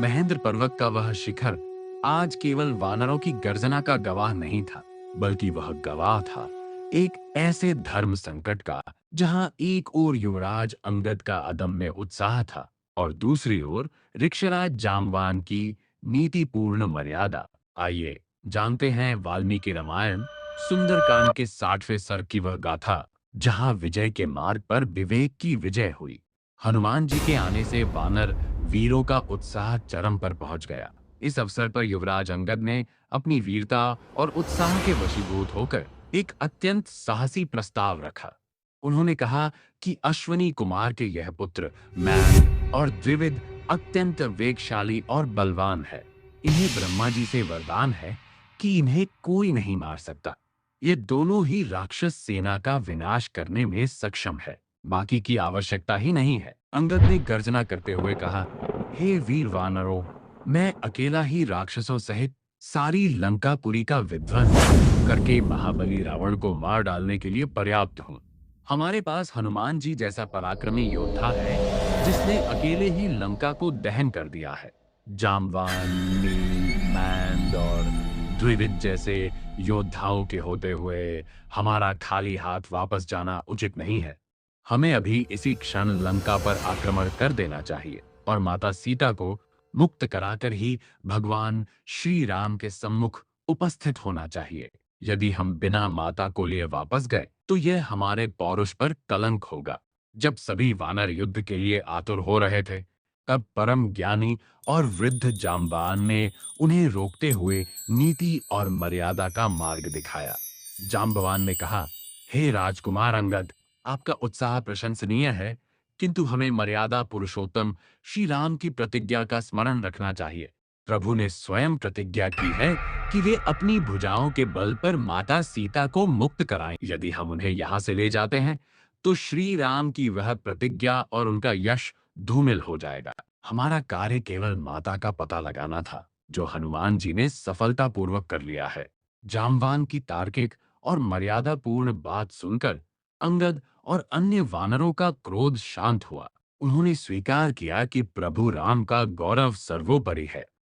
महेंद्र पर्वत का वह शिखर आज केवल वानरों की गर्जना का गवाह नहीं था, बल्कि वह गवाह था एक ऐसे धर्म संकट का जहां एक ओर युवराज अंगद का अदम्य उत्साह था और दूसरी ओर ऋक्षराज जामवान की नीतिपूर्ण मर्यादा। आइए जानते हैं वाल्मीकि रामायण सुंदरकांड के 60वें सर्ग की वह गाथा जहां विजय के मार्ग पर विवेक की विजय हुई। हनुमान जी के आने से वानर वीरों का उत्साह चरम पर पहुंच गया। इस अवसर पर युवराज अंगद ने अपनी वीरता और उत्साह के वशीभूत होकर एक अत्यंत साहसी प्रस्ताव रखा। उन्होंने कहा कि अश्वनी कुमार के यह पुत्र मैन और द्विविद अत्यंत वेगशाली और बलवान है। इन्हें ब्रह्मा जी से वरदान है कि इन्हें कोई नहीं मार सकता। ये दोनों ही राक्षस सेना का विनाश करने में सक्षम है। बाकी की आवश्यकता ही नहीं है। अंगद ने गर्जना करते हुए कहा, हे वीर वानरों, मैं अकेला ही राक्षसों सहित सारी लंकापुरी का विध्वंस करके महाबली रावण को मार डालने के लिए पर्याप्त हूँ। हमारे पास हनुमान जी जैसा पराक्रमी योद्धा है जिसने अकेले ही लंका को दहन कर दिया है। जामवान, नील, मैंद और द्विविद जैसे योद्धाओं के होते हुए हमारा खाली हाथ वापस जाना उचित नहीं है। हमें अभी इसी क्षण लंका पर आक्रमण कर देना चाहिए और माता सीता को मुक्त कराकर ही भगवान श्री राम के सम्मुख उपस्थित होना चाहिए। यदि हम बिना माता को लिए वापस गए तो यह हमारे पौरुष पर कलंक होगा। जब सभी वानर युद्ध के लिए आतुर हो रहे थे, तब परम ज्ञानी और वृद्ध जाम्बान ने उन्हें रोकते हुए नीति और मर्यादा का मार्ग दिखाया। जाम्बवान ने कहा, हे राजकुमार अंगद, आपका उत्साह प्रशंसनीय है, किंतु हमें मर्यादा पुरुषोत्तम श्री राम की प्रतिज्ञा का स्मरण रखना चाहिए। प्रभु ने स्वयं प्रतिज्ञा की है कि वे अपनी भुजाओं के बल पर माता सीता को मुक्त कराएं। यदि हम उन्हें यहाँ से ले जाते हैं, तो श्री राम की वह प्रतिज्ञा और उनका यश धूमिल हो जाएगा। हमारा कार्य केवल माता का पता लगाना था, जो हनुमान जी ने सफलतापूर्वक कर लिया है। जामवान की तार्किक और मर्यादापूर्ण बात सुनकर अंगद और अन्य वानरों का क्रोध शांत हुआ। उन्होंने स्वीकार किया कि प्रभु राम का गौरव सर्वोपरि है